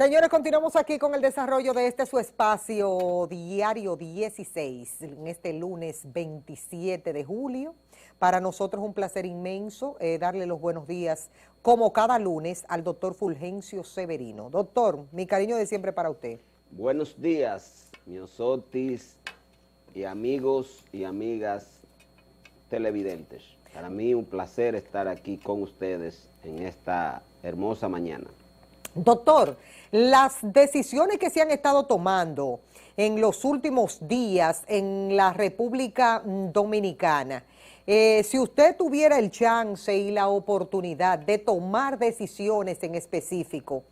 Señores, continuamos aquí con el desarrollo de su espacio diario 16, en este lunes 27 de julio. Para nosotros es un placer inmenso darle los buenos días, como cada lunes, al doctor Fulgencio Severino. Doctor, mi cariño de siempre para usted. Buenos días, Miosotis y amigos y amigas televidentes. Para mí un placer estar aquí con ustedes en esta hermosa mañana. Doctor, las decisiones que se han estado tomando en los últimos días en la República Dominicana, si usted tuviera el chance y la oportunidad de tomar decisiones en específico,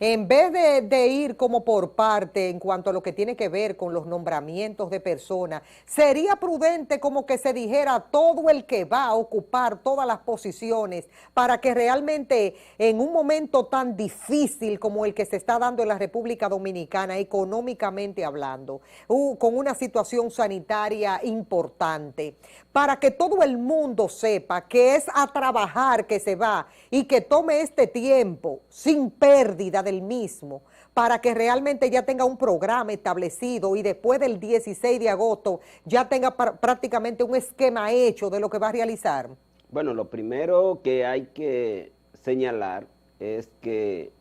en vez de ir como por parte en cuanto a lo que tiene que ver con los nombramientos de personas, sería prudente como que se dijera todo el que va a ocupar todas las posiciones para que realmente en un momento tan difícil como el que se está dando en la República Dominicana, económicamente hablando, con una situación sanitaria importante, para que todo el mundo sepa que es a trabajar que se va y que tome este tiempo sin pérdida del mismo, para que realmente ya tenga un programa establecido y después del 16 de agosto ya tenga prácticamente un esquema hecho de lo que va a realizar? Bueno, lo primero que hay que señalar es que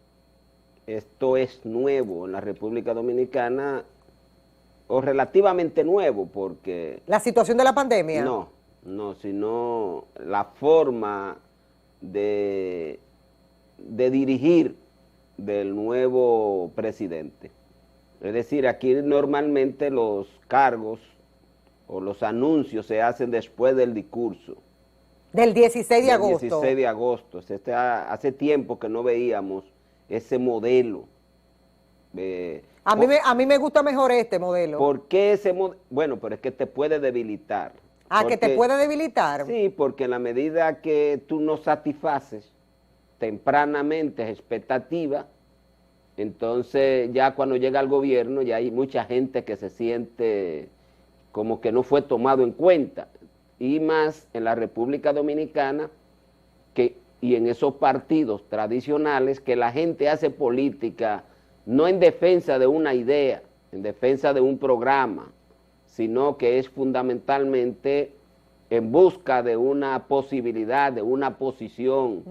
esto es nuevo en la República Dominicana, o relativamente nuevo, porque... ¿La situación de la pandemia? No, sino la forma de dirigir del nuevo presidente. Es decir, aquí normalmente los cargos o los anuncios se hacen después del discurso. Del 16 de agosto. 16 de agosto. Hace tiempo que no veíamos ese modelo. A mí me gusta mejor este modelo. ¿Por qué ese modelo? Bueno, pero es que te puede debilitar. ¿Que te puede debilitar? Sí, porque en la medida que tú no satisfaces tempranamente expectativas, entonces ya cuando llega al gobierno ya hay mucha gente que se siente como que no fue tomado en cuenta, y más en la República Dominicana y en esos partidos tradicionales que la gente hace política no en defensa de una idea, en defensa de un programa, sino que es fundamentalmente en busca de una posibilidad, de una posición,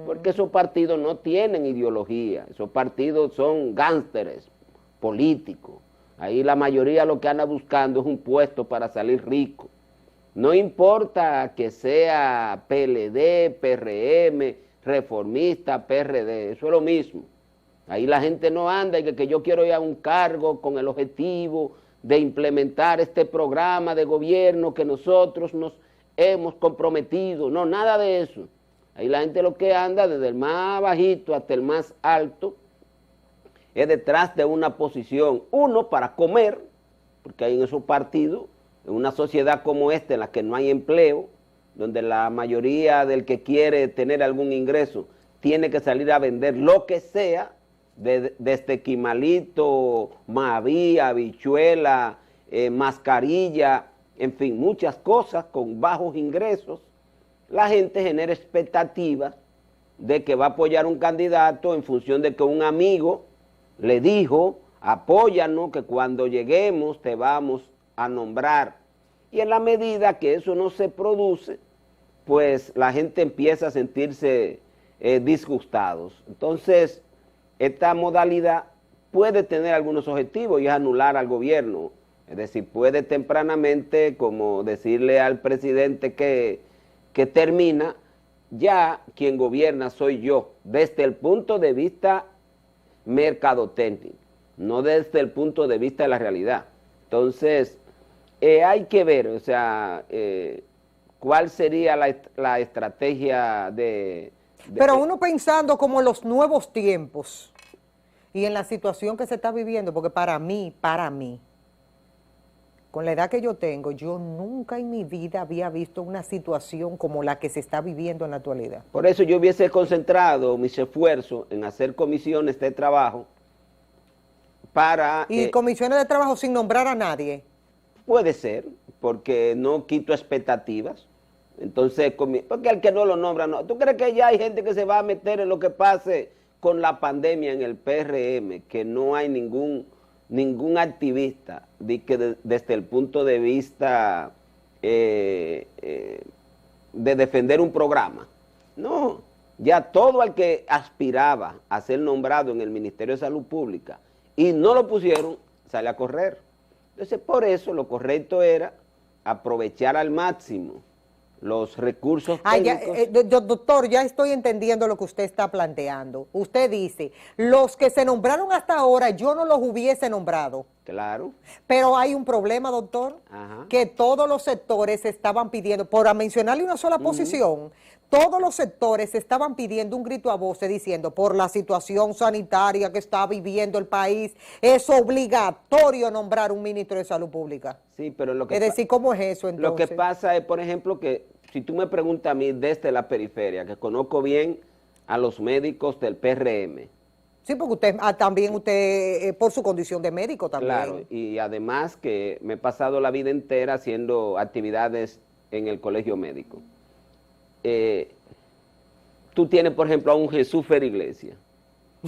porque esos partidos no tienen ideología, esos partidos son gánsteres políticos. Ahí la mayoría lo que anda buscando es un puesto para salir rico. No importa que sea PLD, PRM, Reformista, PRD, eso es lo mismo. Ahí la gente no anda y que yo quiero ir a un cargo con el objetivo de implementar este programa de gobierno que nosotros nos hemos comprometido. No, nada de eso. Ahí la gente lo que anda desde el más bajito hasta el más alto es detrás de una posición, uno para comer, porque hay en esos partidos, en una sociedad como esta en la que no hay empleo, donde la mayoría del que quiere tener algún ingreso tiene que salir a vender lo que sea, desde quimalito, maví, habichuela, mascarilla, en fin, muchas cosas con bajos ingresos. La gente genera expectativas de que va a apoyar un candidato en función de que un amigo le dijo, apóyanos, que cuando lleguemos te vamos a nombrar. Y en la medida que eso no se produce, pues la gente empieza a sentirse disgustados. Entonces, esta modalidad puede tener algunos objetivos y es anular al gobierno. Es decir, puede tempranamente, como decirle al presidente que termina, ya quien gobierna soy yo, desde el punto de vista mercadotécnico, no desde el punto de vista de la realidad. Entonces, hay que ver, o sea, cuál sería la estrategia Pero uno pensando como en los nuevos tiempos y en la situación que se está viviendo, porque para mí, con la edad que yo tengo, yo nunca en mi vida había visto una situación como la que se está viviendo en la actualidad. Por eso yo hubiese concentrado mis esfuerzos en hacer comisiones de trabajo para... ¿Y comisiones de trabajo sin nombrar a nadie? Puede ser, porque no quito expectativas. Entonces, porque el que no lo nombra, no. ¿Tú crees que ya hay gente que se va a meter en lo que pase con la pandemia en el PRM, que no hay ningún activista desde el punto de vista de defender un programa. No, ya todo el que aspiraba a ser nombrado en el Ministerio de Salud Pública y no lo pusieron, sale a correr. Entonces, por eso lo correcto era aprovechar al máximo los recursos técnicos. Doctor, ya estoy entendiendo lo que usted está planteando. Usted dice, los que se nombraron hasta ahora, yo no los hubiese nombrado. Claro. Pero hay un problema, doctor, que todos los sectores estaban pidiendo, por mencionarle una sola posición, todos los sectores estaban pidiendo un grito a voces diciendo, por la situación sanitaria que está viviendo el país, es obligatorio nombrar un ministro de Salud Pública. Sí, pero lo que es decir, ¿cómo es eso entonces? Lo que pasa es, por ejemplo, que si tú me preguntas a mí desde la periferia, que conozco bien a los médicos del PRM. Sí, porque usted también, por su condición de médico también. Claro, y además que me he pasado la vida entera haciendo actividades en el colegio médico. Tú tienes, por ejemplo, a un Jesús Feriglesia.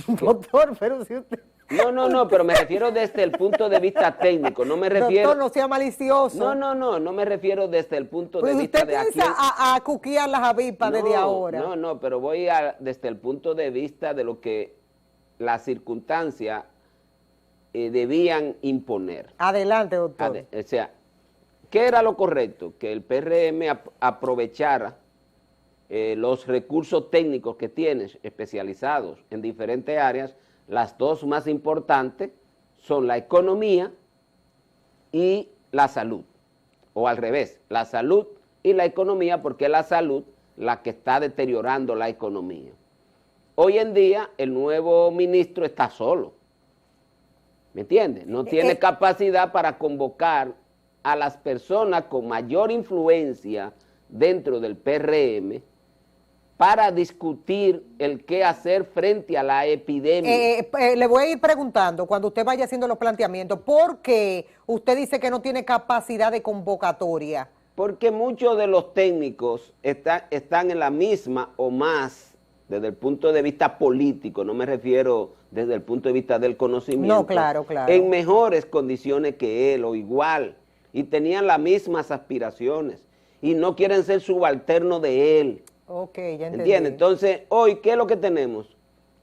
Doctor, pero si usted... No, pero me refiero desde el punto de vista técnico, no me refiero... Doctor, no sea malicioso. No me refiero desde el punto de vista de aquí. Usted piensa a cuquear las avispas desde ahora. No, pero voy desde el punto de vista de lo que las circunstancias debían imponer. Adelante, doctor. O sea, ¿qué era lo correcto? Que el PRM aprovechara los recursos técnicos que tienes especializados en diferentes áreas. Las dos más importantes son la economía y la salud, o al revés, la salud y la economía, porque es la salud la que está deteriorando la economía. Hoy en día el nuevo ministro está solo, ¿me entiendes? No tiene capacidad para convocar a las personas con mayor influencia dentro del PRM para discutir el qué hacer frente a la epidemia. Le voy a ir preguntando, cuando usted vaya haciendo los planteamientos, ¿por qué usted dice que no tiene capacidad de convocatoria? Porque muchos de los técnicos están en la misma o más, desde el punto de vista político, no me refiero desde el punto de vista del conocimiento. No, claro. En mejores condiciones que él o igual, y tenían las mismas aspiraciones, y no quieren ser subalternos de él. Ok, ya entendí. ¿Entiendes? Entonces, hoy, ¿qué es lo que tenemos?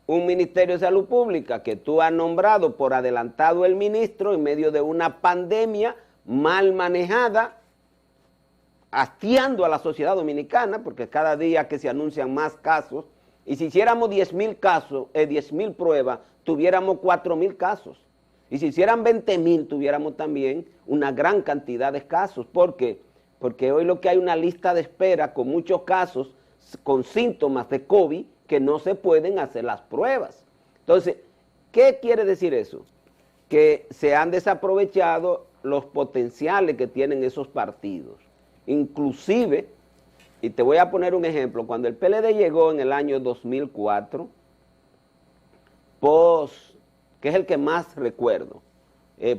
Un Ministerio de Salud Pública que tú has nombrado por adelantado el ministro en medio de una pandemia mal manejada, hastiando a la sociedad dominicana, porque cada día que se anuncian más casos, y si hiciéramos 10,000 casos, 10,000 pruebas, tuviéramos 4,000 casos. Y si hicieran 20,000, tuviéramos también una gran cantidad de casos. ¿Por qué? Porque hoy lo que hay una lista de espera con muchos casos, con síntomas de COVID, que no se pueden hacer las pruebas. Entonces, ¿qué quiere decir eso? Que se han desaprovechado los potenciales que tienen esos partidos. Inclusive, y te voy a poner un ejemplo, cuando el PLD llegó en el año 2004, que es el que más recuerdo,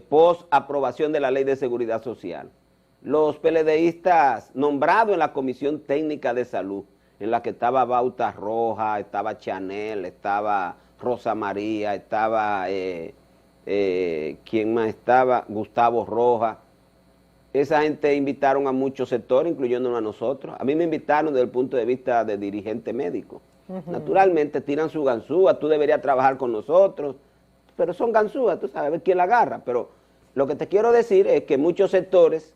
post aprobación de la Ley de Seguridad Social, los PLDistas nombrados en la Comisión Técnica de Salud, en la que estaba Bauta Roja, estaba Chanel, estaba Rosa María, estaba, ¿quién más estaba? Gustavo Roja. Esa gente invitaron a muchos sectores, incluyéndonos a nosotros. A mí me invitaron desde el punto de vista de dirigente médico. Naturalmente tiran su ganzúa, tú deberías trabajar con nosotros, pero son ganzúas, tú sabes quién la agarra. Pero lo que te quiero decir es que muchos sectores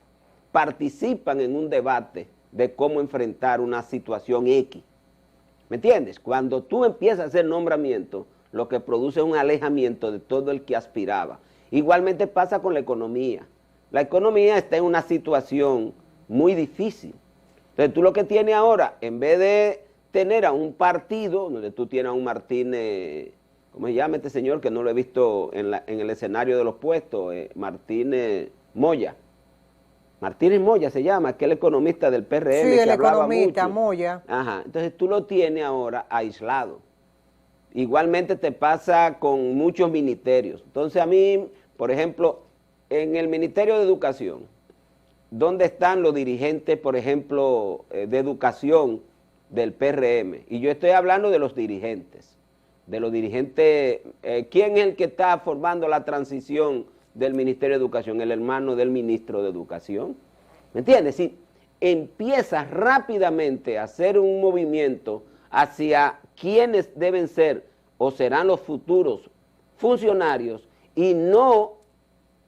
participan en un debate de cómo enfrentar una situación X. ¿Me entiendes? Cuando tú empiezas a hacer nombramiento, lo que produce es un alejamiento de todo el que aspiraba. Igualmente pasa con la economía. La economía está en una situación muy difícil. Entonces tú lo que tienes ahora, en vez de tener a un partido, donde tú tienes a un Martínez, ¿cómo se llama este señor? Que no lo he visto en el escenario de los puestos, Martínez Moya. Martínez Moya se llama, aquel economista del PRM. Sí, que el hablaba economista mucho. Moya. Ajá, entonces tú lo tienes ahora aislado. Igualmente te pasa con muchos ministerios. Entonces a mí, por ejemplo, en el Ministerio de Educación, ¿dónde están los dirigentes, por ejemplo, de educación del PRM? Y yo estoy hablando de los dirigentes. de los dirigentes. ¿Quién es el que está formando la transición del Ministerio de Educación? El hermano del ministro de Educación. ¿Me entiendes? Si empieza rápidamente a hacer un movimiento hacia quienes deben ser o serán los futuros funcionarios y no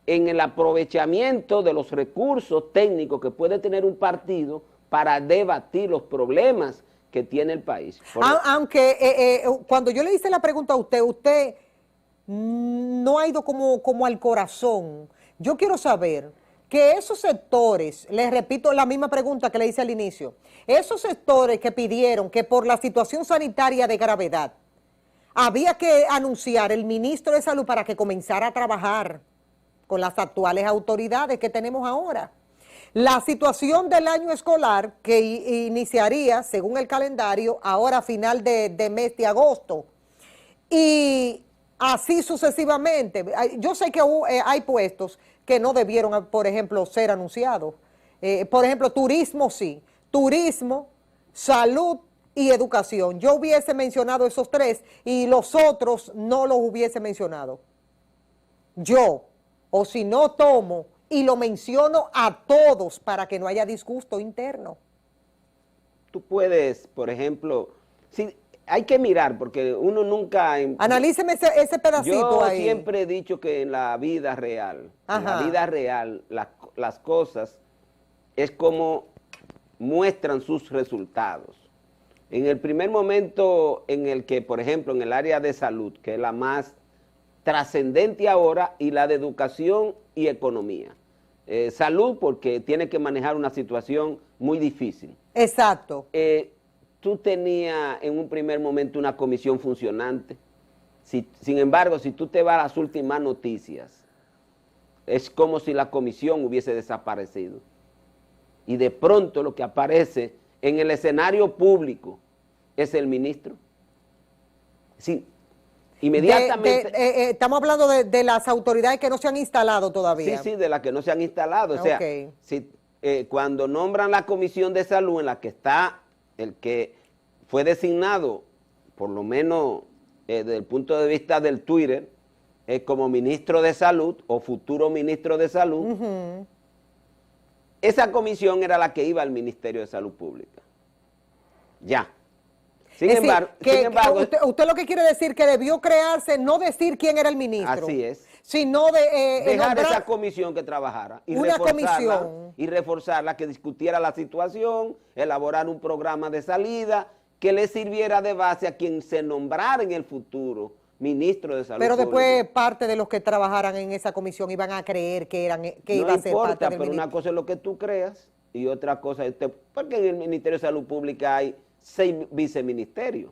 en el aprovechamiento de los recursos técnicos que puede tener un partido para debatir los problemas que tiene el país. Aunque cuando yo le hice la pregunta a usted no ha ido como al corazón. Yo quiero saber que esos sectores, les repito la misma pregunta que le hice al inicio, esos sectores que pidieron que por la situación sanitaria de gravedad había que anunciar el ministro de Salud para que comenzara a trabajar con las actuales autoridades que tenemos ahora. La situación del año escolar que iniciaría, según el calendario, ahora a final de mes de agosto. Y así sucesivamente. Yo sé que hay puestos que no debieron, por ejemplo, ser anunciados. Por ejemplo, turismo sí. Turismo, salud y educación. Yo hubiese mencionado esos tres y los otros no los hubiese mencionado. Yo, o si no tomo y lo menciono a todos para que no haya disgusto interno. Tú puedes, por ejemplo, si hay que mirar, porque uno nunca... Analíceme ese pedacito ahí. Yo siempre he dicho que en la vida real, las cosas es como muestran sus resultados. En el primer momento en el que, por ejemplo, en el área de salud, que es la más trascendente ahora, y la de educación y economía. Salud porque tiene que manejar una situación muy difícil. Exacto. Tú tenías en un primer momento una comisión funcionante. Sin embargo, si tú te vas a las últimas noticias, es como si la comisión hubiese desaparecido. Y de pronto lo que aparece en el escenario público es el ministro. Sí, inmediatamente. Estamos hablando de las autoridades que no se han instalado todavía. Sí, de las que no se han instalado. O sea, cuando nombran la comisión de salud en la que está el que fue designado, por lo menos desde el punto de vista del Twitter, como ministro de salud o futuro ministro de salud, esa comisión era la que iba al Ministerio de Salud Pública. Ya. Sin embargo, usted lo que quiere decir que debió crearse, no decir quién era el ministro. Así es. Sino dejar esa comisión que trabajara y reforzarla, que discutiera la situación, elaborar un programa de salida que le sirviera de base a quien se nombrara en el futuro ministro de Salud. Pero después parte de los que trabajaran en esa comisión iban a creer que iba a ser parte del pero una cosa es lo que tú creas y otra cosa es porque en el Ministerio de Salud Pública hay 6 viceministerios.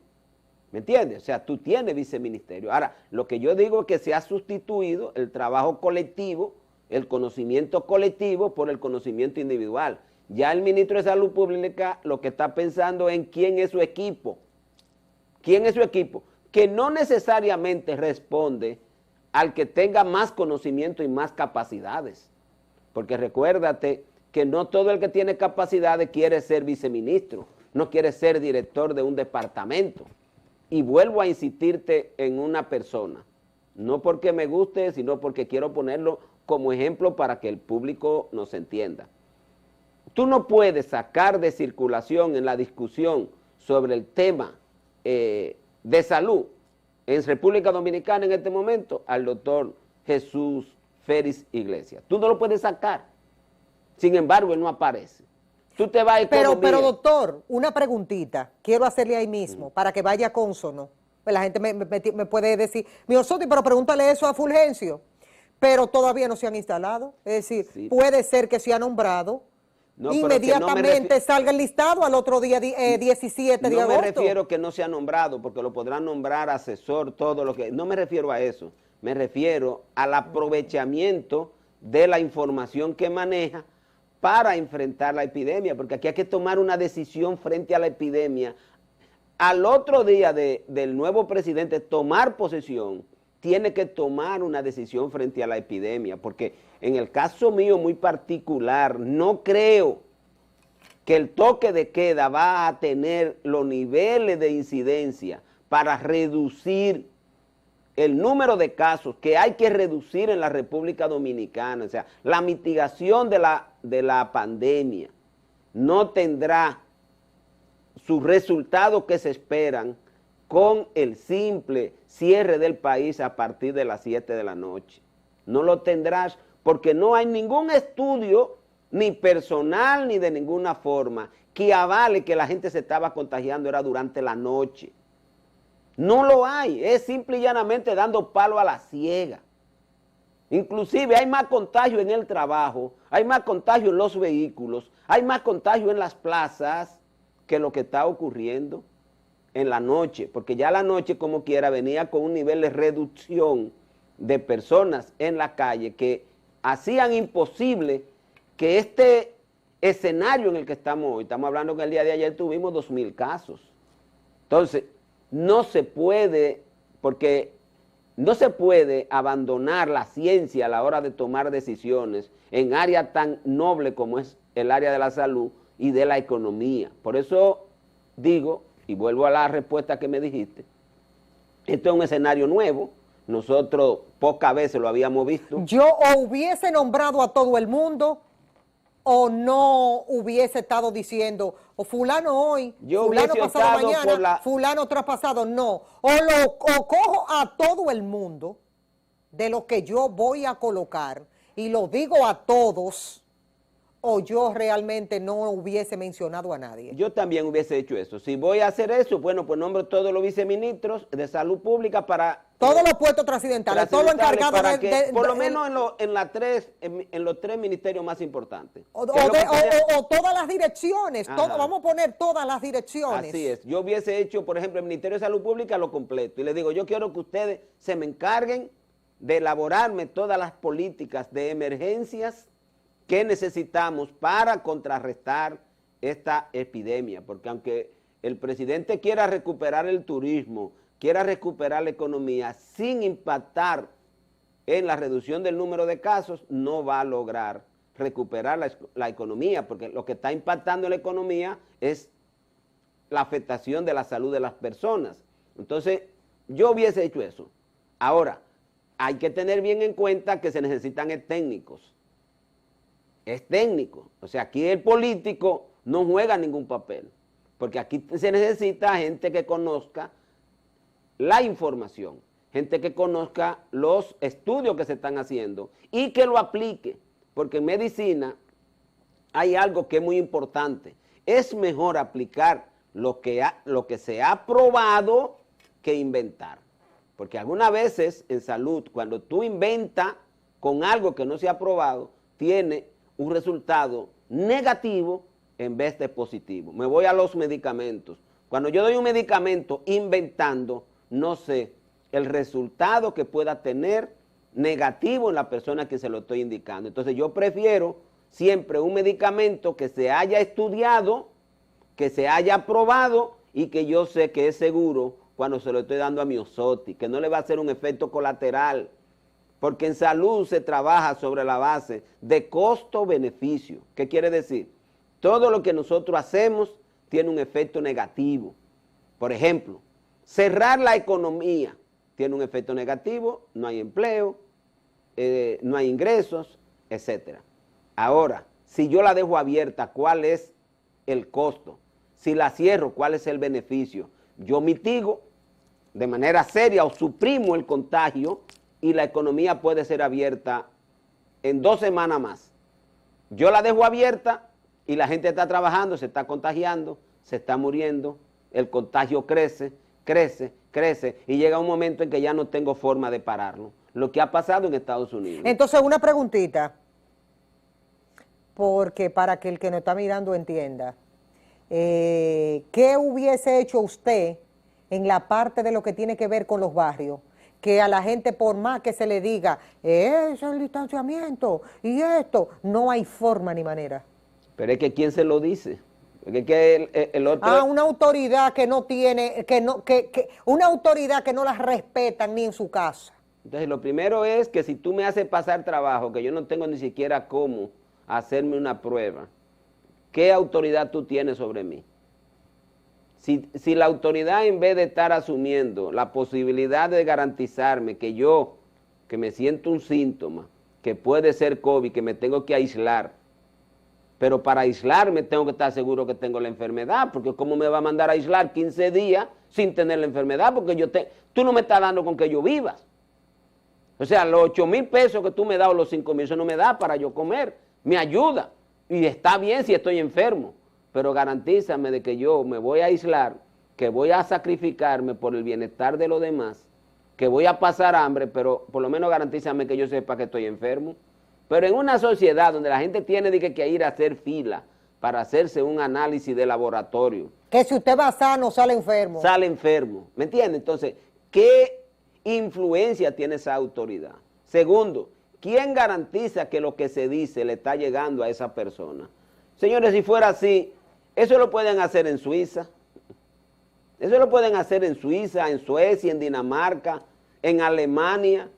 ¿Me entiendes? O sea, tú tienes viceministerio. Ahora, lo que yo digo es que se ha sustituido el trabajo colectivo, el conocimiento colectivo por el conocimiento individual. Ya el ministro de Salud Pública lo que está pensando en quién es su equipo. ¿Quién es su equipo? Que no necesariamente responde al que tenga más conocimiento y más capacidades. Porque recuérdate que no todo el que tiene capacidades quiere ser viceministro, no quiere ser director de un departamento. Y vuelvo a insistirte en una persona, no porque me guste, sino porque quiero ponerlo como ejemplo para que el público nos entienda. Tú no puedes sacar de circulación en la discusión sobre el tema de salud en República Dominicana en este momento al doctor Jesús Félix Iglesias. Tú no lo puedes sacar, sin embargo él no aparece. Tú te vas a economía. Pero doctor, una preguntita, quiero hacerle ahí mismo, para que vaya consono. Pues la gente me puede decir, mi Soti, pero pregúntale eso a Fulgencio. Pero todavía no se han instalado, es decir, puede ser que se ha nombrado, inmediatamente salga el listado al otro día 17 de agosto. No me refiero que no se ha nombrado, porque lo podrán nombrar asesor, todo lo que... No me refiero a eso, me refiero al aprovechamiento de la información que maneja para enfrentar la epidemia, porque aquí hay que tomar una decisión frente a la epidemia. Al otro día del nuevo presidente tomar posesión, tiene que tomar una decisión frente a la epidemia, porque en el caso mío muy particular, no creo que el toque de queda va a tener los niveles de incidencia para reducir el número de casos que hay que reducir en la República Dominicana, o sea, la mitigación de la pandemia no tendrá sus resultados que se esperan con el simple cierre del país a partir de las 7 de la noche. No lo tendrás porque no hay ningún estudio, ni personal, ni de ninguna forma, que avale que la gente se estaba contagiando era durante la noche. No lo hay, es simple y llanamente dando palo a la ciega. Inclusive hay más contagio en el trabajo, hay más contagio en los vehículos, hay más contagio en las plazas que lo que está ocurriendo en la noche, porque ya la noche como quiera venía con un nivel de reducción de personas en la calle que hacían imposible que este escenario en el que estamos hoy, estamos hablando que el día de ayer tuvimos 2,000 casos. Entonces, no se puede, porque no se puede abandonar la ciencia a la hora de tomar decisiones en áreas tan nobles como es el área de la salud y de la economía. Por eso digo, y vuelvo a la respuesta que me dijiste, esto es un escenario nuevo, nosotros pocas veces lo habíamos visto. Yo o hubiese nombrado a todo el mundo o no hubiese estado diciendo, o fulano hoy, fulano pasado mañana, fulano traspasado, no. O cojo a todo el mundo de lo que yo voy a colocar y lo digo a todos, o yo realmente no hubiese mencionado a nadie. Yo también hubiese hecho eso. Si voy a hacer eso, bueno, pues nombro todos los viceministros de salud pública para... Todos los puestos trascendentales, todos los encargados por lo menos en los 3 ministerios más importantes. O todas las direcciones, vamos a poner todas las direcciones. Así es. Yo hubiese hecho, por ejemplo, el Ministerio de Salud Pública lo completo. Y les digo, yo quiero que ustedes se me encarguen de elaborarme todas las políticas de emergencias que necesitamos para contrarrestar esta epidemia. Porque aunque el presidente quiera recuperar el turismo, quiera recuperar la economía sin impactar en la reducción del número de casos, no va a lograr recuperar la economía, porque lo que está impactando en la economía es la afectación de la salud de las personas. Entonces, yo hubiese hecho eso. Ahora, hay que tener bien en cuenta que se necesitan técnicos. Es técnico. O sea, aquí el político no juega ningún papel, porque aquí se necesita gente que conozca la información, gente que conozca los estudios que se están haciendo y que lo aplique, porque en medicina hay algo que es muy importante. Es mejor aplicar lo que se ha probado que inventar, porque algunas veces en salud, cuando tú inventas con algo que no se ha probado, tiene un resultado negativo en vez de positivo. Me voy a los medicamentos. Cuando yo doy un medicamento inventando, no sé el resultado que pueda tener negativo en la persona que se lo estoy indicando. Entonces yo prefiero siempre un medicamento que se haya estudiado, que se haya probado y que yo sé que es seguro cuando se lo estoy dando a Miosotis, que no le va a hacer un efecto colateral, porque en salud se trabaja sobre la base de costo-beneficio. ¿Qué quiere decir? Todo lo que nosotros hacemos tiene un efecto negativo. Por ejemplo, cerrar la economía tiene un efecto negativo, no hay empleo, no hay ingresos, etc. Ahora, si yo la dejo abierta, ¿cuál es el costo? Si la cierro, ¿cuál es el beneficio? Yo mitigo de manera seria o suprimo el contagio y la economía puede ser abierta en 2 semanas más. Yo la dejo abierta y la gente está trabajando, se está contagiando, se está muriendo, el contagio crece, crece, crece y llega un momento en que ya no tengo forma de pararlo. Lo que ha pasado en Estados Unidos. Entonces, una preguntita, porque para que el que nos está mirando entienda, ¿qué hubiese hecho usted en la parte de lo que tiene que ver con los barrios? Que a la gente, por más que se le diga, es el distanciamiento y esto, no hay forma ni manera. Pero es que ¿quién se lo dice? Que el otro... una autoridad que no tiene, una autoridad que no la respetan ni en su casa. Entonces, lo primero es que si tú me haces pasar trabajo, que yo no tengo ni siquiera cómo hacerme una prueba, ¿qué autoridad tú tienes sobre mí? Si la autoridad, en vez de estar asumiendo la posibilidad de garantizarme que yo, que me siento un síntoma, que puede ser COVID, que me tengo que aislar, pero para aislarme tengo que estar seguro que tengo la enfermedad, porque ¿cómo me va a mandar a aislar 15 días sin tener la enfermedad? Porque tú no me estás dando con que yo vivas. O sea, los 8,000 pesos que tú me das o los 5,000, eso no me da para yo comer, me ayuda. Y está bien si estoy enfermo, pero garantízame de que yo me voy a aislar, que voy a sacrificarme por el bienestar de los demás, que voy a pasar hambre, pero por lo menos garantízame que yo sepa que estoy enfermo. Pero en una sociedad donde la gente tiene que ir a hacer fila para hacerse un análisis de laboratorio. Que si usted va sano, sale enfermo. Sale enfermo, ¿me entiende? Entonces, ¿qué influencia tiene esa autoridad? Segundo, ¿quién garantiza que lo que se dice le está llegando a esa persona? Señores, si fuera así, eso lo pueden hacer en Suiza. Eso lo pueden hacer en Suiza, en Suecia, en Dinamarca, en Alemania,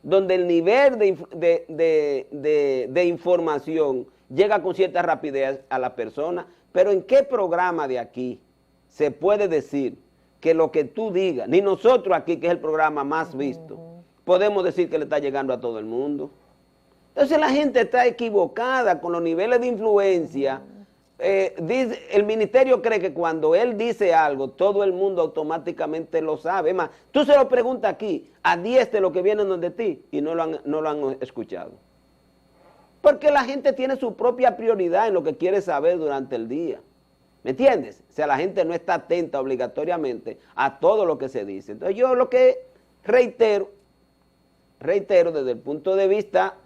donde el nivel de información llega con cierta rapidez a la persona. Pero ¿en qué programa de aquí se puede decir que lo que tú digas, ni nosotros aquí, que es el programa más visto, podemos decir que le está llegando a todo el mundo? Entonces la gente está equivocada con los niveles de influencia. El ministerio cree que cuando él dice algo, todo el mundo automáticamente lo sabe. Es más, tú se lo preguntas aquí a 10 de los que vienen donde ti y no lo han escuchado. Porque la gente tiene su propia prioridad en lo que quiere saber durante el día. ¿Me entiendes? O sea, la gente no está atenta obligatoriamente a todo lo que se dice. Entonces yo lo que reitero desde el punto de vista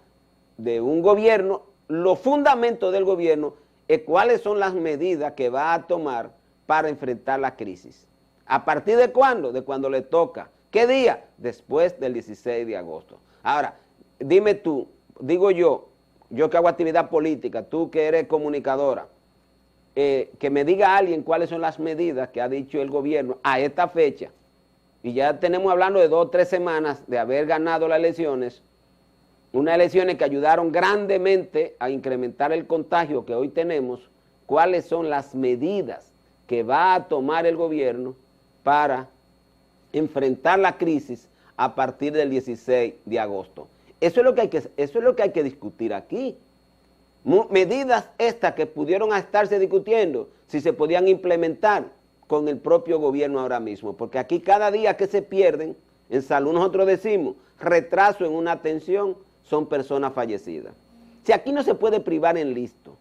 de un gobierno, los fundamentos del gobierno es cuáles son las medidas que va a tomar para enfrentar la crisis. ¿A partir de cuándo? De cuando le toca. ¿Qué día? Después del 16 de agosto. Ahora, dime tú, digo yo que hago actividad política, tú que eres comunicadora, que me diga alguien cuáles son las medidas que ha dicho el gobierno a esta fecha, y ya tenemos hablando de 2 o 3 semanas de haber ganado las elecciones, unas elecciones que ayudaron grandemente a incrementar el contagio que hoy tenemos. ¿Cuáles son las medidas que va a tomar el gobierno para enfrentar la crisis a partir del 16 de agosto? Eso es lo que hay que discutir aquí. Medidas estas que pudieron estarse discutiendo, si se podían implementar con el propio gobierno ahora mismo, porque aquí cada día que se pierden, en salud nosotros decimos, retraso en una atención, son personas fallecidas. Si aquí no se puede privar en listo,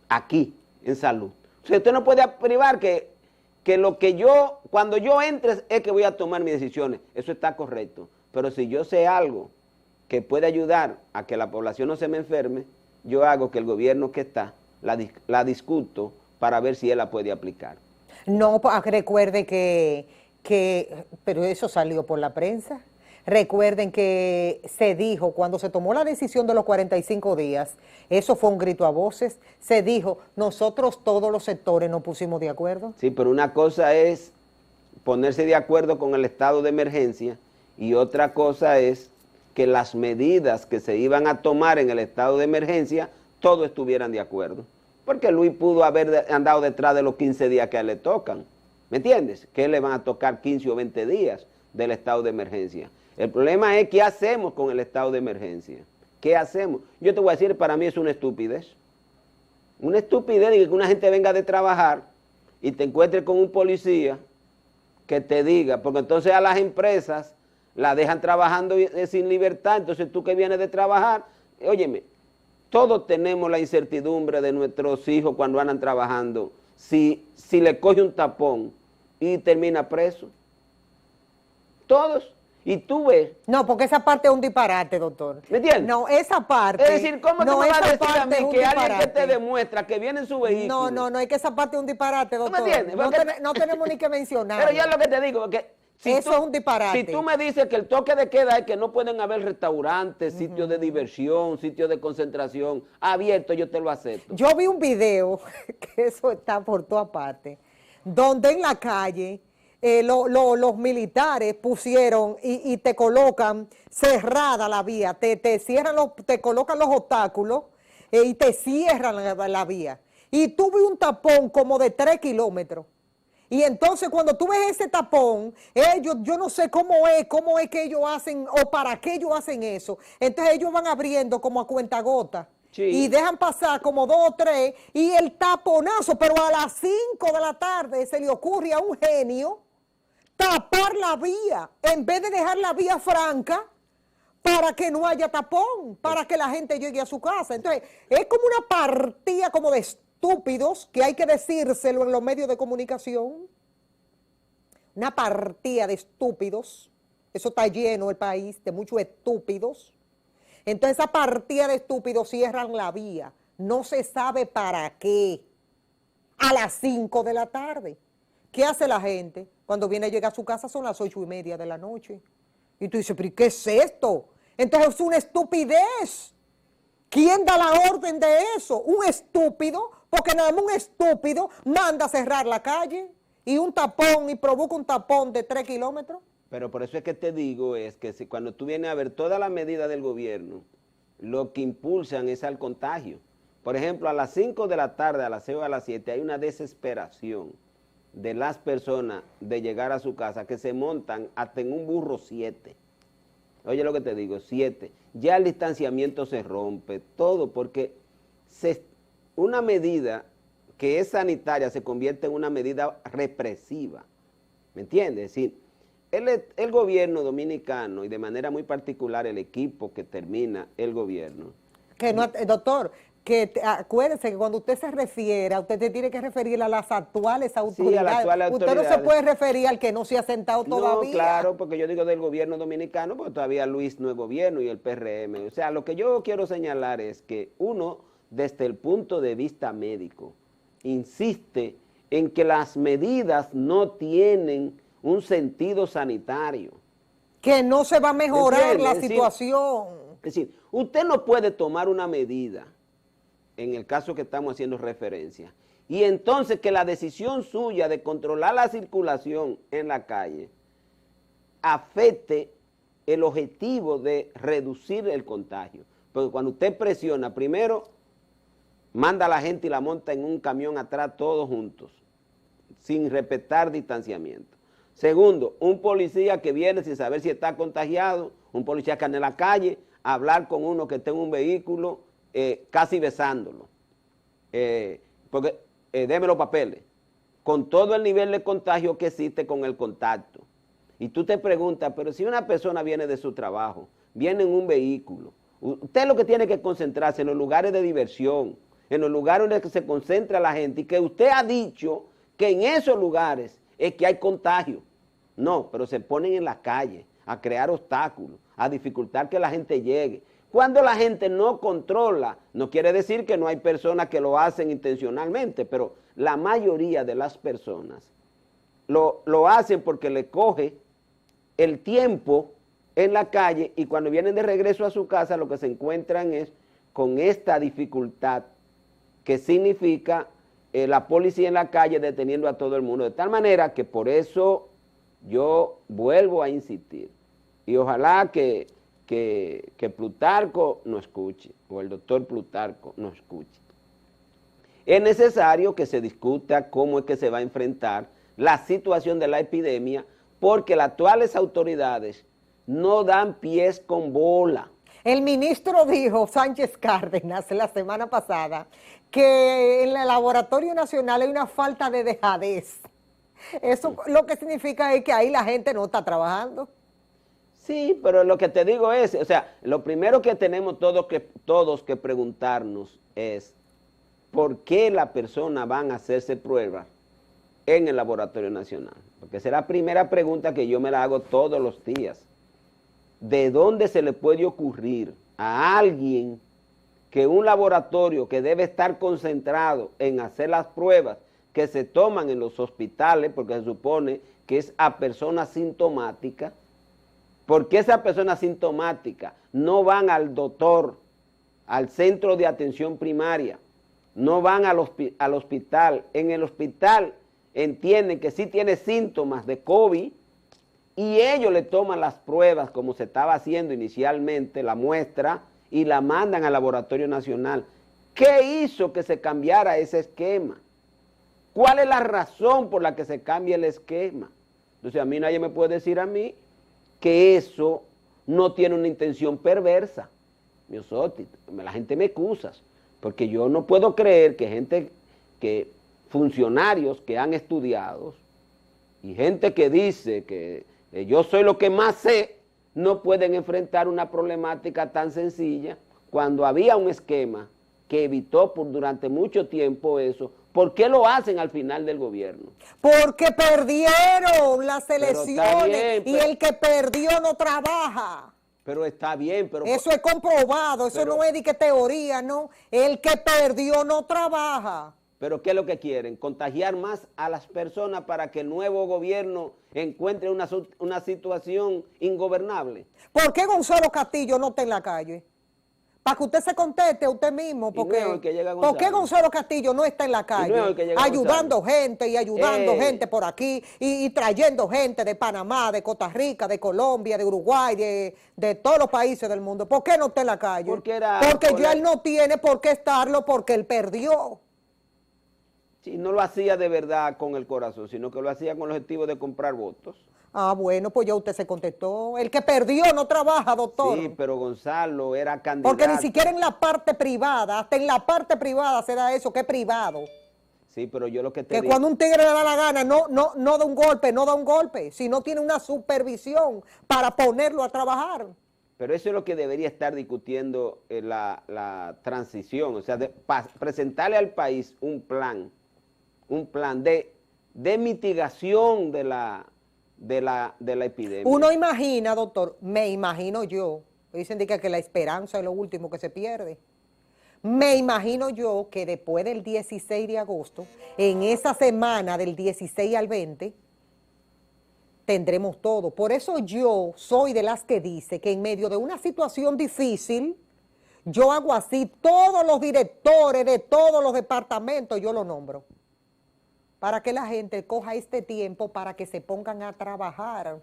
aquí, en salud. O sea, usted no puede privar que cuando yo entre es que voy a tomar mis decisiones. Eso está correcto. Pero si yo sé algo que puede ayudar a que la población no se me enferme, yo hago que el gobierno que está, la discuto para ver si él la puede aplicar. No, recuerde pero eso salió por la prensa. Recuerden que se dijo, cuando se tomó la decisión de los 45 días, eso fue un grito a voces, se dijo, nosotros todos los sectores nos pusimos de acuerdo. Sí, pero una cosa es ponerse de acuerdo con el estado de emergencia y otra cosa es que las medidas que se iban a tomar en el estado de emergencia, todos estuvieran de acuerdo. Porque Luis pudo haber andado detrás de los 15 días que a él le tocan, ¿me entiendes? Que a él le van a tocar 15 o 20 días del estado de emergencia. El problema es qué hacemos con el estado de emergencia. ¿Qué hacemos? Yo te voy a decir, para mí es una estupidez. Una estupidez de que una gente venga de trabajar y te encuentre con un policía que te diga, porque entonces a las empresas la dejan trabajando sin libertad, entonces tú que vienes de trabajar, óyeme, todos tenemos la incertidumbre de nuestros hijos cuando andan trabajando, si le coge un tapón y termina preso. Todos. Y tú ves. No, porque esa parte es un disparate, doctor. ¿Me entiendes? No, esa parte. Es decir, ¿cómo no, tú me vas a decir a mí que disparate. alguien que te demuestra que viene en su vehículo? No, es que esa parte es un disparate, doctor. ¿Tú me entiendes? No tenemos ni que mencionar. Pero ya lo que te digo, porque eso es un disparate. Si tú me dices que el toque de queda es que no pueden haber restaurantes, sitios de diversión, sitios de concentración abiertos, yo te lo acepto. Yo vi un video, que eso está por toda parte, donde en la calle los militares pusieron y te colocan cerrada la vía, te colocan los obstáculos y te cierran la vía. Y tuve un tapón como de 3 kilómetros. Y entonces cuando tú ves ese tapón, ellos, yo no sé cómo es que ellos hacen o para qué ellos hacen eso. Entonces ellos van abriendo como a cuentagotas y Sí, dejan pasar como 2 o 3 y el taponazo, pero a las 5 de la tarde se le ocurre a un genio tapar la vía en vez de dejar la vía franca para que no haya tapón, para que la gente llegue a su casa. Entonces, es como una partida como de estúpidos, que hay que decírselo en los medios de comunicación, una partida de estúpidos, eso está lleno el país de muchos estúpidos. Entonces, esa partida de estúpidos cierran la vía, no se sabe para qué, a las 5 de la tarde. ¿Qué hace la gente? Cuando viene a llegar a su casa son las 8:30 de la noche. Y tú dices, ¿pero qué es esto? Entonces es una estupidez. ¿Quién da la orden de eso? Un estúpido, porque nada más un estúpido manda a cerrar la calle y un tapón y provoca un tapón de 3 kilómetros. pero por eso es que te digo es que si cuando tú vienes a ver todas las medidas del gobierno, lo que impulsan es al contagio. Por ejemplo, a las 5 de la tarde, a las 6 o a las 7, hay una desesperación de las personas de llegar a su casa que se montan hasta en un burro 7. Oye lo que te digo, 7. Ya el distanciamiento se rompe, todo, porque una medida que es sanitaria se convierte en una medida represiva. ¿Me entiendes? Es decir, el gobierno dominicano y de manera muy particular el equipo que termina el gobierno. Que no, doctor, acuérdese que cuando usted se refiere, usted se tiene que referir a las actuales autoridades. Sí, a las actuales Usted no se puede referir al que no se ha sentado todavía. No, claro, porque yo digo del gobierno dominicano, porque todavía Luis no es gobierno y el PRM. O sea, lo que yo quiero señalar es que uno, desde el punto de vista médico, insiste en que las medidas no tienen un sentido sanitario. Que no se va a mejorar la Es decir, situación. Es decir, usted no puede tomar una medida, en el caso que estamos haciendo referencia, y entonces que la decisión suya de controlar la circulación en la calle afecte el objetivo de reducir el contagio. Porque cuando usted presiona, primero manda a la gente y la monta en un camión atrás todos juntos, sin respetar distanciamiento. Segundo, un policía que viene sin saber si está contagiado, un policía que anda en la calle, a hablar con uno que está en un vehículo, casi besándolo, porque deme los papeles, con todo el nivel de contagio que existe con el contacto. Y tú te preguntas, pero si una persona viene de su trabajo, viene en un vehículo, usted lo que tiene que concentrarse en los lugares de diversión, en los lugares donde se concentra la gente, y que usted ha dicho que en esos lugares es que hay contagio. No, pero se ponen en la calle a crear obstáculos, a dificultar que la gente llegue. Cuando la gente no controla, no quiere decir que no hay personas que lo hacen intencionalmente, pero la mayoría de las personas lo hacen porque le coge el tiempo en la calle y cuando vienen de regreso a su casa lo que se encuentran es con esta dificultad que significa la policía en la calle deteniendo a todo el mundo. De tal manera que por eso yo vuelvo a insistir y ojalá que Plutarco nos escuche, o el doctor Plutarco nos escuche. Es necesario que se discuta cómo es que se va a enfrentar la situación de la epidemia, porque las actuales autoridades no dan pies con bola. El ministro dijo, Sánchez Cárdenas, la semana pasada, que en el Laboratorio Nacional hay una falta de dejadez. Eso lo que significa es que ahí la gente no está trabajando. Sí, pero lo que te digo es, o sea, lo primero que tenemos todos que preguntarnos es ¿por qué las personas van a hacerse pruebas en el Laboratorio Nacional? Porque esa es la primera pregunta que yo me la hago todos los días. ¿De dónde se le puede ocurrir a alguien que un laboratorio que debe estar concentrado en hacer las pruebas que se toman en los hospitales, porque se supone que es a personas sintomáticas, porque esas personas sintomáticas no van al doctor, al centro de atención primaria, no van al hospital, en el hospital entienden que sí tiene síntomas de COVID y ellos le toman las pruebas como se estaba haciendo inicialmente, la muestra, y la mandan al Laboratorio Nacional. ¿Qué hizo que se cambiara ese esquema? ¿Cuál es la razón por la que se cambia el esquema? Entonces a mí nadie me puede decir a mí que eso no tiene una intención perversa. La gente me excusa, porque yo no puedo creer que funcionarios que han estudiado y gente que dice que yo soy lo que más sé, no pueden enfrentar una problemática tan sencilla cuando había un esquema que evitó durante mucho tiempo eso. ¿Por qué lo hacen al final del gobierno? Porque perdieron las elecciones bien, y el que perdió no trabaja. Pero está bien, pero... Eso es comprobado, eso no es de que teoría, ¿no? El que perdió no trabaja. ¿Pero qué es lo que quieren? Contagiar más a las personas para que el nuevo gobierno encuentre una situación ingobernable. ¿Por qué Gonzalo Castillo no está en la calle? Para que usted se conteste a usted mismo, porque ¿por qué Gonzalo Castillo no está en la calle? Ayudando gente y ayudando gente por aquí y trayendo gente de Panamá, de Costa Rica, de Colombia, de Uruguay, de todos los países del mundo. ¿Por qué no está en la calle? Porque ya él no tiene por qué estarlo porque él perdió. Sí, no lo hacía de verdad con el corazón, sino que lo hacía con el objetivo de comprar votos. Ah, bueno, pues ya usted se contestó. El que perdió no trabaja, doctor. Sí, pero Gonzalo era candidato. Porque ni siquiera en la parte privada, hasta en la parte privada se da eso, que es privado. Sí, pero yo lo que te digo... Que cuando un tigre le da la gana, no da un golpe, si no tiene una supervisión para ponerlo a trabajar. Pero eso es lo que debería estar discutiendo la transición, o sea, presentarle al país un plan de mitigación de la epidemia. Uno imagina, doctor, me imagino yo, dicen que la esperanza es lo último que se pierde. Me imagino yo que después del 16 de agosto, en esa semana del 16 al 20, tendremos todo. Por eso yo soy de las que dice que en medio de una situación difícil, yo hago así, todos los directores de todos los departamentos yo los nombro, para que la gente coja este tiempo para que se pongan a trabajar,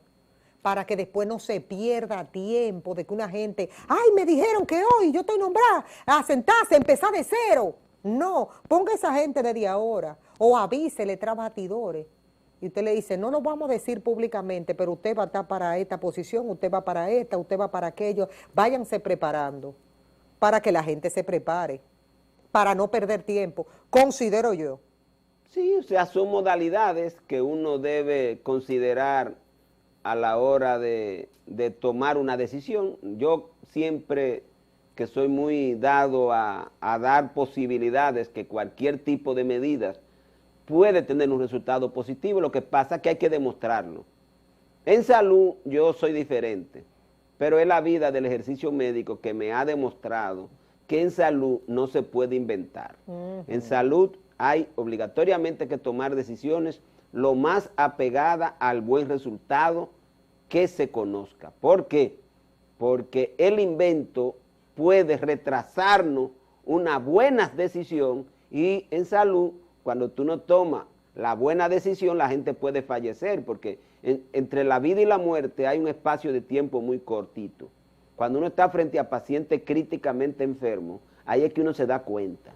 para que después no se pierda tiempo de que una gente, ay, me dijeron que hoy yo estoy nombrada, a sentarse, empezar de cero. No, ponga a esa gente desde ahora, o avísele tras batidores, y usted le dice, no lo vamos a decir públicamente, pero usted va a estar para esta posición, usted va para esta, usted va para aquello, váyanse preparando, para que la gente se prepare, para no perder tiempo, considero yo. Sí, o sea, son modalidades que uno debe considerar a la hora de tomar una decisión. Yo siempre que soy muy dado a dar posibilidades que cualquier tipo de medidas puede tener un resultado positivo, lo que pasa es que hay que demostrarlo. En salud yo soy diferente, pero es la vida del ejercicio médico que me ha demostrado que en salud no se puede inventar. En salud hay obligatoriamente que tomar decisiones lo más apegada al buen resultado que se conozca. ¿Por qué? Porque el invento puede retrasarnos una buena decisión y en salud, cuando tú no tomas la buena decisión, la gente puede fallecer porque entre la vida y la muerte hay un espacio de tiempo muy cortito. Cuando uno está frente a pacientes críticamente enfermos, ahí es que uno se da cuenta.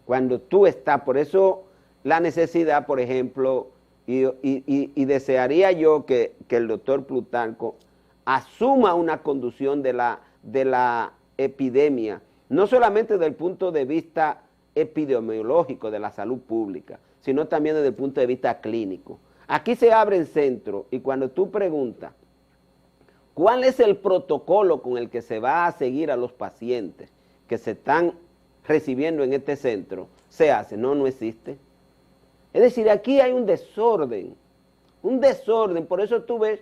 Cuando tú estás, por eso la necesidad, por ejemplo, y desearía yo que el doctor Plutarco asuma una conducción de la epidemia, no solamente desde el punto de vista epidemiológico de la salud pública, sino también desde el punto de vista clínico. Aquí se abren centros y cuando tú preguntas, ¿cuál es el protocolo con el que se va a seguir a los pacientes que se están recibiendo en este centro? Se hace, no existe. Es decir, aquí hay un desorden, por eso tú ves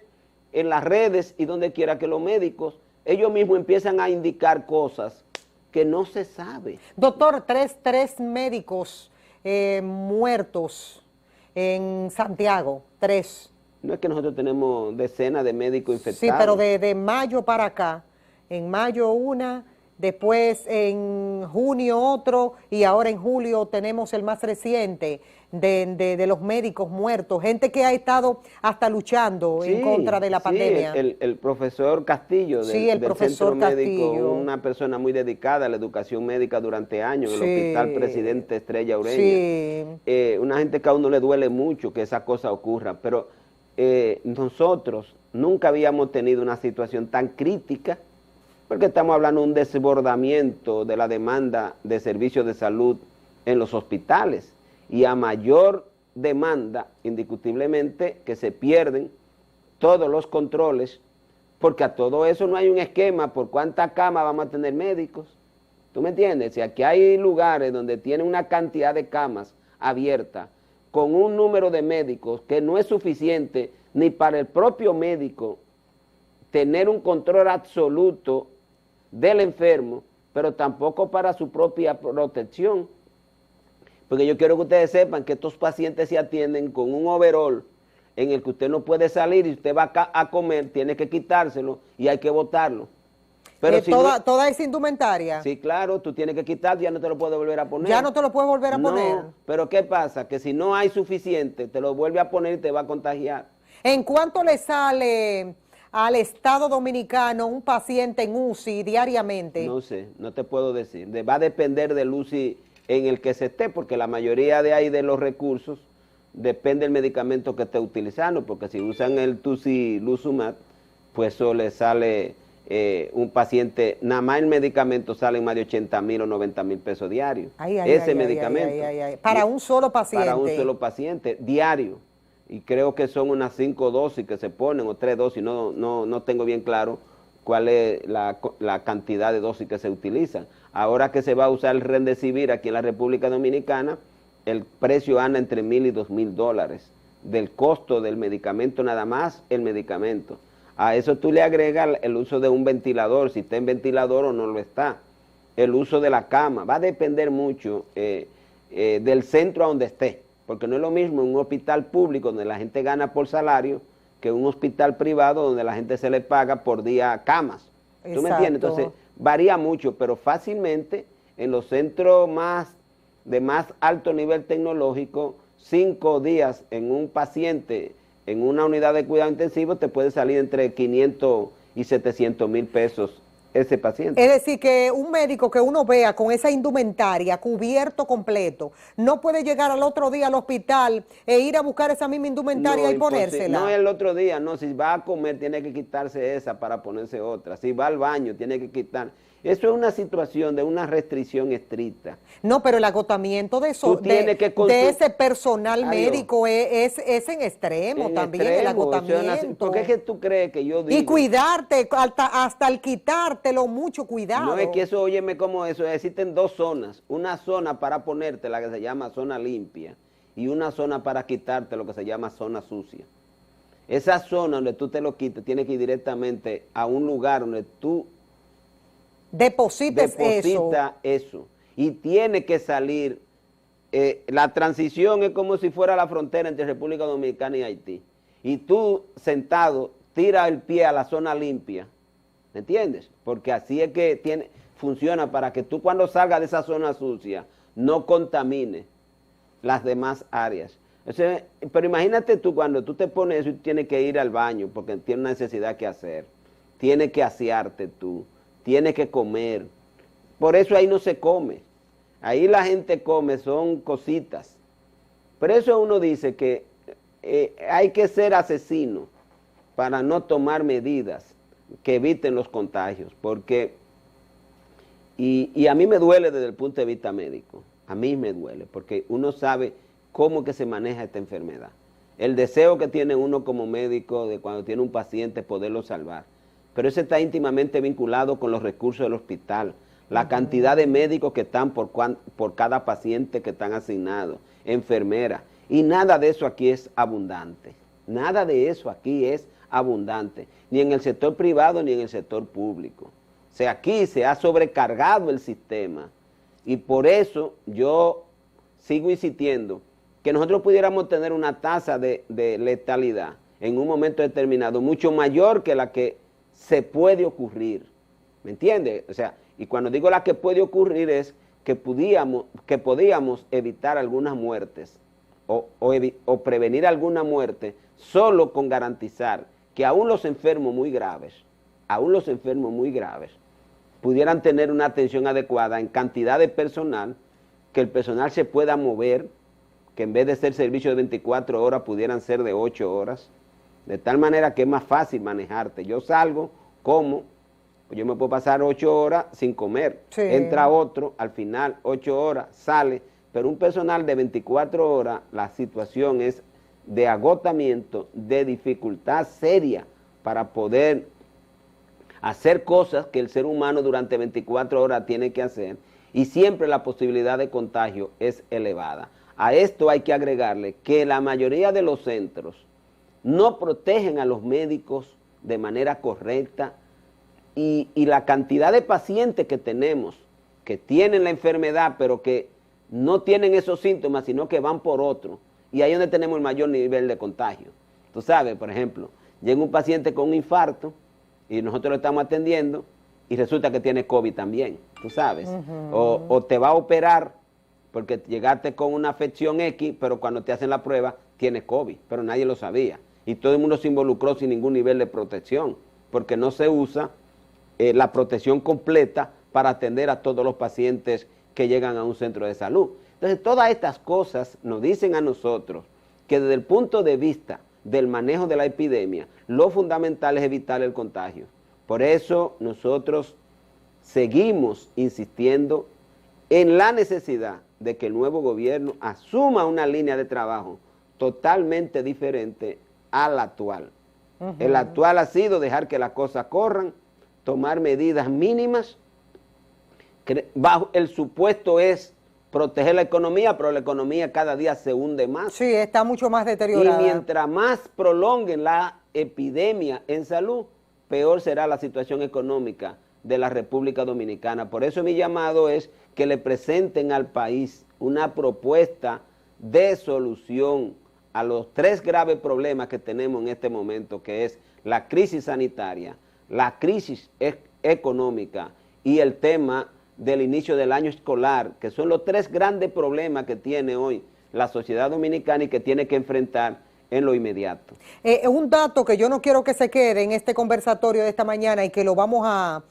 en las redes y donde quiera que los médicos, ellos mismos empiezan a indicar cosas que no se sabe. Doctor, tres médicos muertos en Santiago, 3. No es que nosotros tenemos decenas de médicos infectados. Sí, pero de mayo para acá, en mayo una, después en junio otro y ahora en julio tenemos el más reciente de los médicos muertos, gente que ha estado hasta luchando en contra de la pandemia. El profesor Castillo del profesor Centro Médico, Castillo, una persona muy dedicada a la educación médica durante años, en el Hospital Presidente Estrella Ureña. Una gente que a uno le duele mucho que esa cosa ocurra, pero nosotros nunca habíamos tenido una situación tan crítica, porque estamos hablando de un desbordamiento de la demanda de servicios de salud en los hospitales, y a mayor demanda, indiscutiblemente, que se pierden todos los controles, porque a todo eso no hay un esquema por cuántas camas vamos a tener médicos. ¿Tú me entiendes? Si aquí hay lugares donde tienen una cantidad de camas abiertas, con un número de médicos que no es suficiente ni para el propio médico tener un control absoluto del enfermo, pero tampoco para su propia protección. Porque yo quiero que ustedes sepan que estos pacientes se atienden con un overall en el que usted no puede salir, y usted va a comer, tiene que quitárselo y hay que botarlo. Pero si toda esa indumentaria. Sí, claro, tú tienes que quitar, ya no te lo puedes volver a poner. Ya no te lo puedes volver a poner. No, pero ¿qué pasa? Que si no hay suficiente, te lo vuelve a poner y te va a contagiar. ¿En cuánto le sale al Estado Dominicano un paciente en UCI diariamente? No sé, no te puedo decir. Va a depender del UCI en el que se esté, porque la mayoría de ahí de los recursos depende del medicamento que esté utilizando, porque si usan el Tocilizumab, pues eso le sale un paciente, nada más el medicamento sale en más de 80,000 o 90,000 pesos diarios. Ese medicamento. Para un solo paciente. Para un solo paciente, diario. Y creo que son unas 5 dosis que se ponen, o 3 dosis, no tengo bien claro cuál es la cantidad de dosis que se utilizan. Ahora que se va a usar el Remdesivir aquí en la República Dominicana, el precio anda entre $1,000 y $2,000 del costo del medicamento, nada más el medicamento. A eso tú le agregas el uso de un ventilador, si está en ventilador o no lo está, el uso de la cama, va a depender mucho del centro a donde esté, porque no es lo mismo en un hospital público donde la gente gana por salario que en un hospital privado donde la gente se le paga por día camas. ¿Tú me entiendes? Entonces, varía mucho, pero fácilmente en los centros de más alto nivel tecnológico, 5 días en un paciente en una unidad de cuidado intensivo te puede salir entre 500 y 700,000 pesos ese paciente. Es decir, que un médico que uno vea con esa indumentaria cubierto completo, no puede llegar al otro día al hospital e ir a buscar esa misma indumentaria y ponérsela. No el otro día, no, si va a comer tiene que quitarse esa para ponerse otra, si va al baño tiene que quitar. Eso es una situación de una restricción estricta. No, pero el agotamiento de ese personal médico es en extremo también, el agotamiento. ¿Por qué es que tú crees que yo digo? Y cuidarte, hasta el quitártelo, mucho cuidado. No, es que eso, óyeme como eso, existen 2 zonas. Una zona para ponerte, la que se llama zona limpia, y una zona para quitarte, lo que se llama zona sucia. Esa zona donde tú te lo quites, tienes que ir directamente a un lugar donde tú deposita eso. Y tiene que salir, la transición es como si fuera la frontera entre República Dominicana y Haití. Y tú sentado, tira el pie a la zona limpia, ¿me entiendes? Porque así es que funciona para que tú cuando salgas de esa zona sucia no contamines las demás áreas. Pero imagínate tú cuando tú te pones eso y tienes que ir al baño porque tienes una necesidad que hacer, tienes que asearte tú, tienes que comer. Por eso ahí no se come. Ahí la gente come, son cositas. Por eso uno dice que hay que ser asesino para no tomar medidas que eviten los contagios. Porque, y a mí me duele desde el punto de vista médico, a mí me duele, porque uno sabe cómo que se maneja esta enfermedad. El deseo que tiene uno como médico de cuando tiene un paciente poderlo salvar. Pero eso está íntimamente vinculado con los recursos del hospital, la cantidad de médicos que están por cada paciente que están asignados, enfermeras, y nada de eso aquí es abundante, nada de eso aquí es abundante, ni en el sector privado ni en el sector público. O sea, aquí se ha sobrecargado el sistema, y por eso yo sigo insistiendo que nosotros pudiéramos tener una tasa de letalidad en un momento determinado mucho mayor que la que se puede ocurrir, ¿me entiendes? O sea, Y cuando digo la que puede ocurrir es que podíamos evitar algunas muertes o prevenir alguna muerte solo con garantizar que aún los enfermos muy graves, pudieran tener una atención adecuada en cantidad de personal, que el personal se pueda mover, que en vez de ser servicios de 24 horas pudieran ser de 8 horas, de tal manera que es más fácil manejarte. Yo salgo, como, yo me puedo pasar 8 horas sin comer, sí. Entra otro, al final 8 horas, sale, pero un personal de 24 horas, la situación es de agotamiento, de dificultad seria para poder hacer cosas que el ser humano durante 24 horas tiene que hacer, y siempre la posibilidad de contagio es elevada. A esto hay que agregarle que la mayoría de los centros no protegen a los médicos de manera correcta, y la cantidad de pacientes que tenemos que tienen la enfermedad pero que no tienen esos síntomas, sino que van por otro, y ahí es donde tenemos el mayor nivel de contagio. Tú sabes, por ejemplo, llega un paciente con un infarto y nosotros lo estamos atendiendo y resulta que tiene COVID también, tú sabes. O te va a operar porque llegaste con una afección X, pero cuando te hacen la prueba tienes COVID, pero nadie lo sabía. Y todo el mundo se involucró sin ningún nivel de protección, porque no se usa la protección completa para atender a todos los pacientes que llegan a un centro de salud. Entonces, todas estas cosas nos dicen a nosotros que desde el punto de vista del manejo de la epidemia, lo fundamental es evitar el contagio. Por eso nosotros seguimos insistiendo en la necesidad de que el nuevo gobierno asuma una línea de trabajo totalmente diferente a la actual. El actual ha sido dejar que las cosas corran, tomar medidas mínimas, bajo el supuesto es proteger la economía, pero la economía cada día se hunde más. Sí, está mucho más deteriorada. Y mientras más prolonguen la epidemia en salud, peor será la situación económica de la República Dominicana. Por eso mi llamado es que le presenten al país una propuesta de solución a los 3 graves problemas que tenemos en este momento, que es la crisis sanitaria, la crisis económica y el tema del inicio del año escolar, que son los 3 grandes problemas que tiene hoy la sociedad dominicana y que tiene que enfrentar en lo inmediato. Un dato que yo no quiero que se quede en este conversatorio de esta mañana y que lo vamos a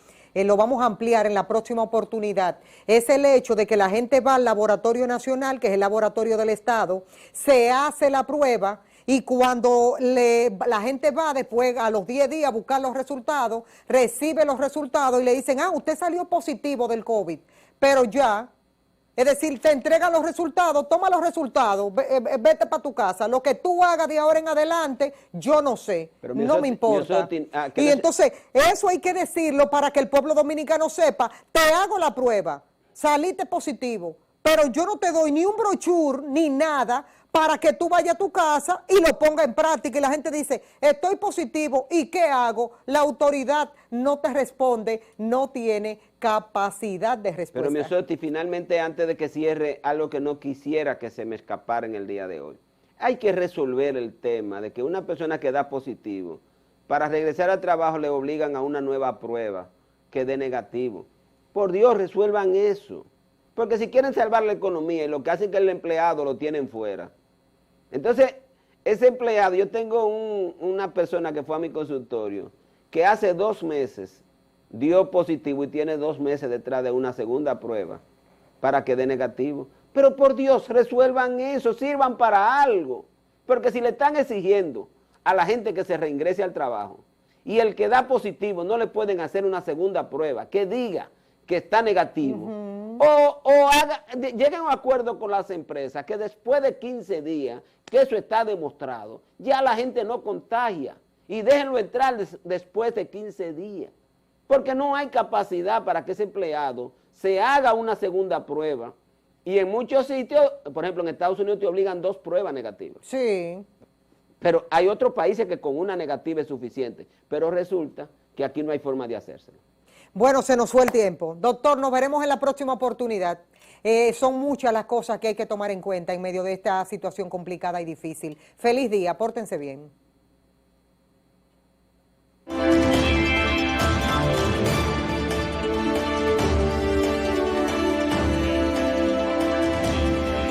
ampliar en la próxima oportunidad, es el hecho de que la gente va al Laboratorio Nacional, que es el laboratorio del Estado, se hace la prueba, y cuando la gente va después a los 10 días a buscar los resultados, recibe los resultados y le dicen, usted salió positivo del COVID, pero ya, es decir, te entregan los resultados, toma los resultados, vete para tu casa, lo que tú hagas de ahora en adelante, yo no sé, no me importa. Y entonces, eso hay que decirlo para que el pueblo dominicano sepa, te hago la prueba, saliste positivo, pero yo no te doy ni un brochure ni nada para que tú vayas a tu casa y lo pongas en práctica. Y la gente dice, estoy positivo, ¿y qué hago? La autoridad no te responde, no tiene capacidad de respuesta. Pero Miosotti, finalmente, antes de que cierre, algo que no quisiera que se me escapara en el día de hoy. Hay que resolver el tema de que una persona que da positivo, para regresar al trabajo le obligan a una nueva prueba que dé negativo. Por Dios, resuelvan eso. Porque si quieren salvar la economía y lo que hacen es que el empleado lo tienen fuera. Entonces, ese empleado, yo tengo una persona que fue a mi consultorio, que hace 2 meses dio positivo y tiene 2 meses detrás de una segunda prueba para que dé negativo. Pero por Dios, resuelvan eso, sirvan para algo. Porque si le están exigiendo a la gente que se reingrese al trabajo y el que da positivo no le pueden hacer una segunda prueba que diga que está negativo, lleguen a un acuerdo con las empresas que después de 15 días, que eso está demostrado, ya la gente no contagia y déjenlo entrar después de 15 días, porque no hay capacidad para que ese empleado se haga una segunda prueba. Y en muchos sitios, por ejemplo en Estados Unidos te obligan 2 pruebas negativas. Sí. Pero hay otros países que con una negativa es suficiente, pero resulta que aquí no hay forma de hacérselo. Bueno, se nos fue el tiempo. Doctor, nos veremos en la próxima oportunidad. Son muchas las cosas que hay que tomar en cuenta en medio de esta situación complicada y difícil. Feliz día, pórtense bien.